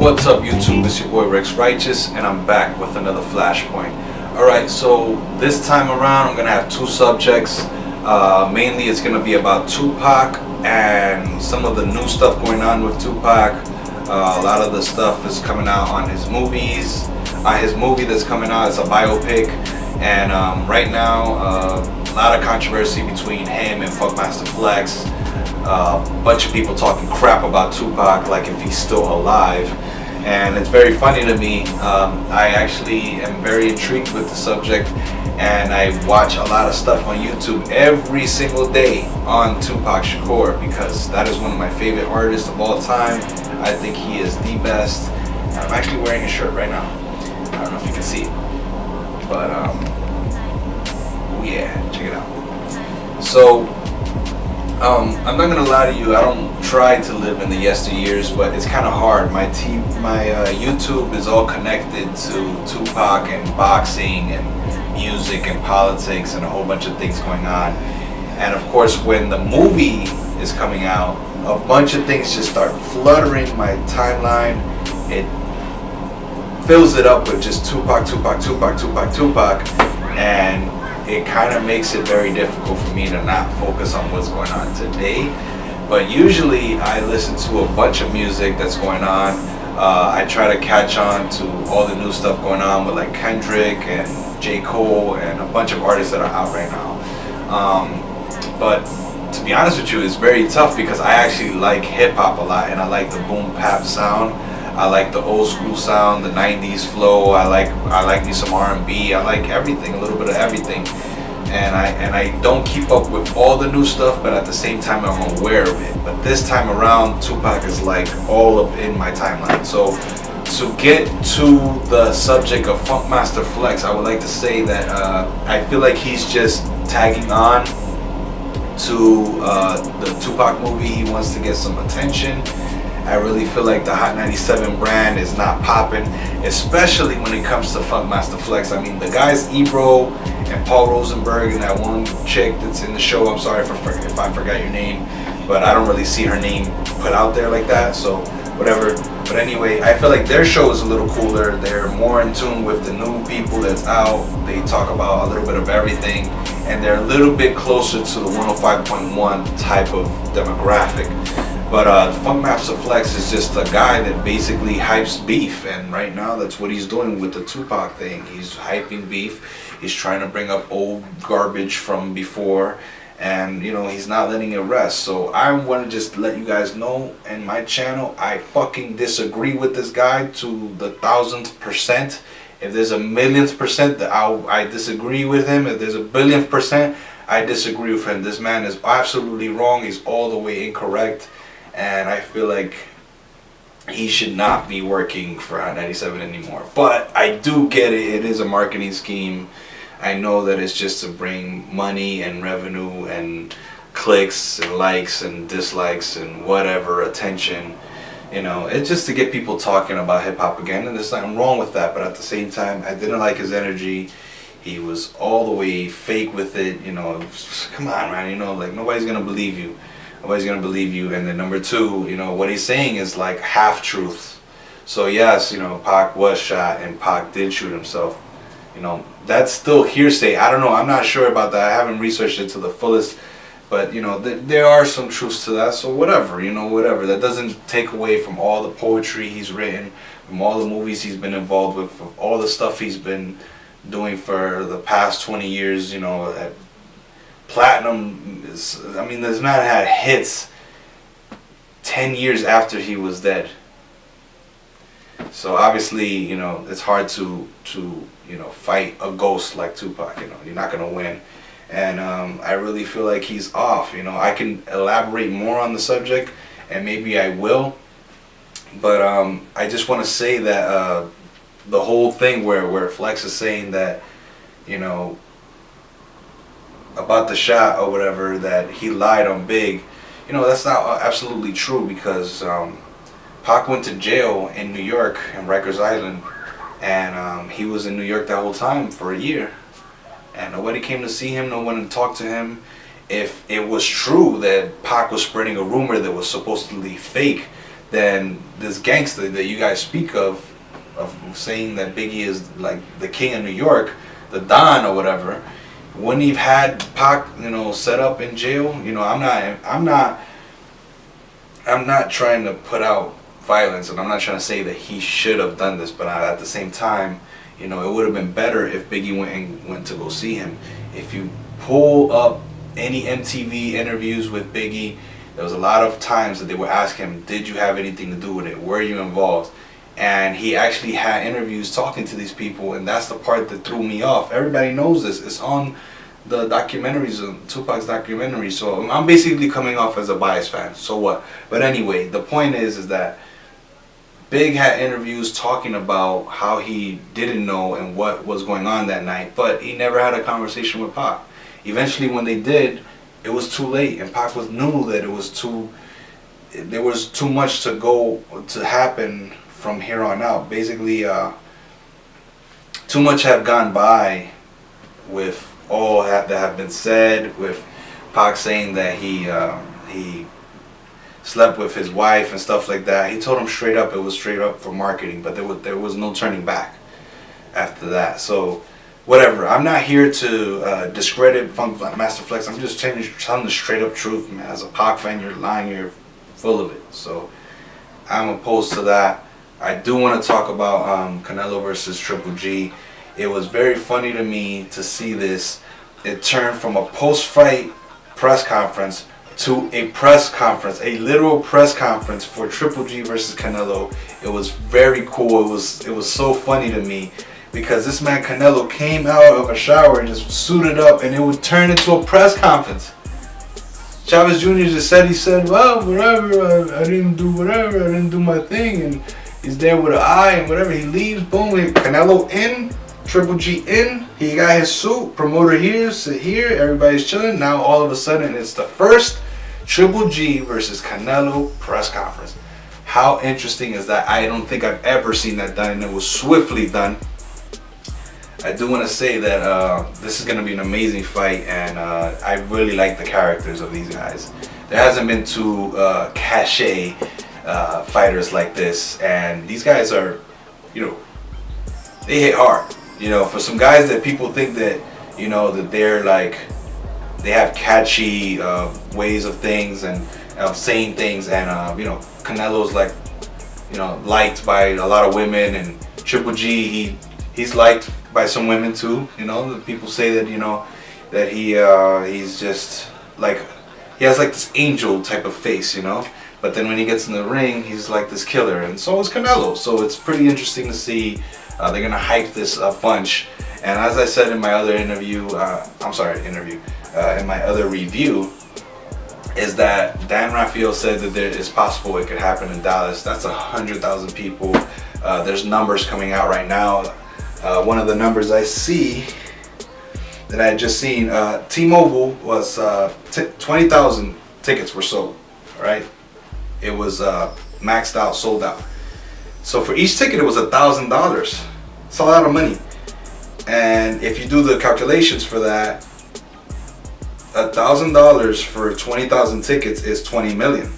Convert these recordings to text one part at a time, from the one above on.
What's up YouTube, it's your boy Rex Righteous and I'm back with another Flashpoint. Alright, so this time around I'm going to have two subjects. Mainly it's going to be about Tupac and some of the new stuff going on with Tupac. A lot of the stuff is coming out on his movies. His movie that's coming out is a biopic, and right now a lot of controversy between him and Funkmaster Flex. A bunch of people talking crap about Tupac like if he's still alive, and it's very funny to me. I actually am very intrigued with the subject, and I watch a lot of stuff on YouTube every single day on Tupac Shakur because that is one of my favorite artists of all time. I think he is the best. I'm actually wearing a shirt right now. I don't know if you can see it, but yeah, check it out. So I'm not gonna lie to you, I don't try to live in the yesteryears, but it's kind of hard. My YouTube is all connected to Tupac and boxing and music and politics and a whole bunch of things going on. And of course, when the movie is coming out, a bunch of things just start fluttering my timeline. It fills it up with just Tupac, and it kind of makes it very difficult for me to not focus on what's going on today. But usually I listen to a bunch of music that's going on. I try to catch on to all the new stuff going on with like Kendrick and J. Cole and a bunch of artists that are out right now. But to be honest with you, it's very tough because I actually like hip hop a lot, and I like the boom bap sound. I like the old school sound, the 90s flow. I like me some R&B. I like everything, a little bit of everything. And I don't keep up with all the new stuff, but at the same time I'm aware of it. But this time around, Tupac is like all up in my timeline. So to get to the subject of Funkmaster Flex, I would like to say that I feel like he's just tagging on to the Tupac movie. He wants to get some attention. I really feel like the Hot 97 brand is not popping, especially when it comes to Funkmaster Flex. I mean, the guys Ebro and Paul Rosenberg and that one chick that's in the show, I'm sorry if I forgot your name, but I don't really see her name put out there like that, so whatever. But anyway, I feel like their show is a little cooler. They're more in tune with the new people that's out. They talk about a little bit of everything, and they're a little bit closer to the 105.1 type of demographic. But Funkmaster Flex is just a guy that basically hypes beef, and right now that's what he's doing with the Tupac thing. He's hyping beef. He's trying to bring up old garbage from before, and you know, he's not letting it rest. So I want to just let you guys know, in my channel, I fucking disagree with this guy to the 1000%. If there's a millionth percent that I disagree with him, if there's a billionth percent, I disagree with him. This man is absolutely wrong. He's all the way incorrect. And I feel like he should not be working for Hot 97 anymore. But I do get it. It is a marketing scheme. I know that it's just to bring money and revenue and clicks and likes and dislikes and whatever, attention. You know, it's just to get people talking about hip hop again. And there's nothing wrong with that. But at the same time, I didn't like his energy. He was all the way fake with it. You know, come on, man. You know, like, nobody's going to believe you. Nobody's gonna believe you. And then number two, you know, what he's saying is like half truths. So yes, you know, Pac was shot and Pac did shoot himself. You know, that's still hearsay. I don't know. I'm not sure about that. I haven't researched it to the fullest. But you know, there are some truths to that. So whatever, you know, whatever. That doesn't take away from all the poetry he's written, from all the movies he's been involved with, from all the stuff he's been doing for the past 20 years. You know, platinum is, I mean, this man had hits 10 years after he was dead. So obviously, you know, it's hard to you know, fight a ghost like Tupac. You know, you're not gonna win. And I really feel like he's off. You know, I can elaborate more on the subject, and maybe I will. But I just want to say that the whole thing where Flex is saying that, you know, about the shot or whatever, that he lied on Big, you know, that's not absolutely true, because Pac went to jail in New York, in Rikers Island, and he was in New York that whole time for a year, and nobody came to see him, no one talked to him. If it was true that Pac was spreading a rumor that was supposedly fake, then this gangster that you guys speak of saying that Biggie is like the king of New York, the Don or whatever, wouldn't have had Pac, set up in jail. I'm not trying to put out violence, and I'm not trying to say that he should have done this, but at the same time, it would have been better if Biggie went to go see him. If you pull up any MTV interviews with Biggie, there was a lot of times that they would ask him, did you have anything to do with it? Were you involved? And he actually had interviews talking to these people, and that's the part that threw me off. Everybody knows this. It's on the documentaries, Tupac's documentary. So I'm basically coming off as a biased fan. So what? But anyway, the point is that Big had interviews talking about how he didn't know and what was going on that night, but he never had a conversation with Pac. Eventually, when they did, it was too late, and Pac knew that there was too much to happen from here on out. Basically, too much have gone by with all that have been said, with Pac saying that he slept with his wife and stuff like that. He told him straight up it was straight up for marketing, but there was no turning back after that. So whatever. I'm not here to discredit Funk Master Flex. I'm just telling the straight up truth, man. As a Pac fan, you're lying. You're full of it. So I'm opposed to that. I do want to talk about Canelo versus Triple G. It was very funny to me to see this. It turned from a post-fight press conference to a press conference, a literal press conference for Triple G versus Canelo. It was very cool. It was so funny to me because this man Canelo came out of a shower and just suited up, and it would turn into a press conference. Chavez Jr. just said, well, whatever, I didn't do whatever, I didn't do my thing, and he's there with an eye and whatever. He leaves, boom, Canelo in, Triple G in, he got his suit, promoter here, sit here, everybody's chilling. Now all of a sudden it's the first Triple G versus Canelo press conference. How interesting is that? I don't think I've ever seen that done, and it was swiftly done. I do want to say that this is going to be an amazing fight, and I really like the characters of these guys. There hasn't been two cachet fighters like this, and these guys are, they hit hard. For some guys that people think that, that they're like, they have catchy ways of things and of saying things, and Canelo's like, liked by a lot of women, and Triple G, he's liked by some women too. People say that that he's just like, he has like this angel type of face, but then when he gets in the ring, he's like this killer, and so is Canelo. So it's pretty interesting to see. They're gonna hype this a bunch, and as I said in my other in my other review, is that Dan Rafael said that it's possible it could happen in Dallas. That's 100,000 people. There's numbers coming out right now. One of the numbers I see that I had just seen, T-Mobile was 20,000 tickets were sold. All right, it was maxed out, sold out. So for each ticket, it was $1,000. It's a lot of money. And if you do the calculations for that, $1,000 for 20,000 tickets is 20 million.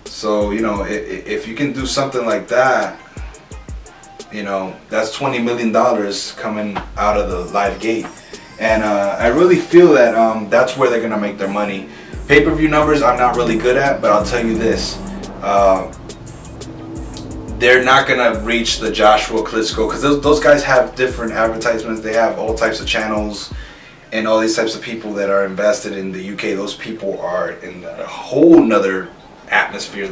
So if you can do something like that, that's $20 million coming out of the live gate. And I really feel that that's where they're gonna make their money. Pay-per-view numbers I'm not really good at, but I'll tell you this. They're not gonna reach the Joshua Klitschko, because those guys have different advertisements. They have all types of channels and all these types of people that are invested in the UK. Those people are in a whole nother atmosphere.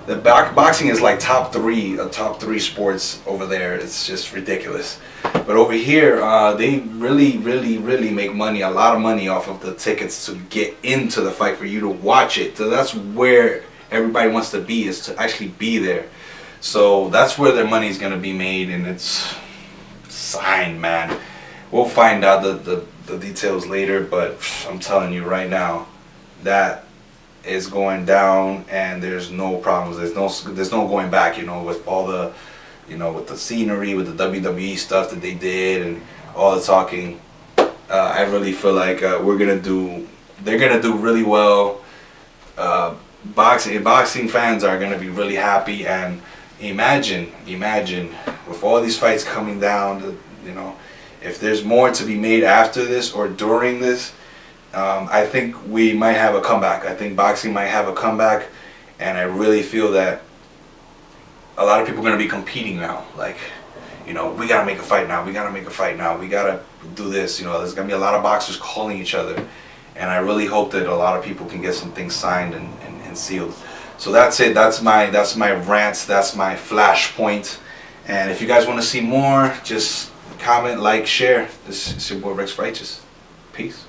The boxing is like top three sports over there. It's just ridiculous. But over here, they really make money, a lot of money off of the tickets to get into the fight, for you to watch it. So that's where everybody wants to be, is to actually be there. So that's where their money's gonna be made, and it's signed, man. We'll find out the details later, but I'm telling you right now, that is going down, and there's no problems. There's no going back. With all the, with the scenery, with the WWE stuff that they did, and all the talking. I really feel like they're gonna do really well. boxing fans are gonna be really happy. And imagine with all these fights coming down, you know, if there's more to be made after this or during this, I think we might have a comeback. I think boxing might have a comeback, and I really feel that a lot of people are gonna be competing now. Like, you know, we gotta make a fight now. We gotta make a fight now. We gotta do this. You know, there's gonna be a lot of boxers calling each other, and I really hope that a lot of people can get some things signed and sealed. So that's it. That's my rants. That's my flashpoint. And if you guys want to see more, just comment, like, share. This is your boy Rex Righteous. Peace.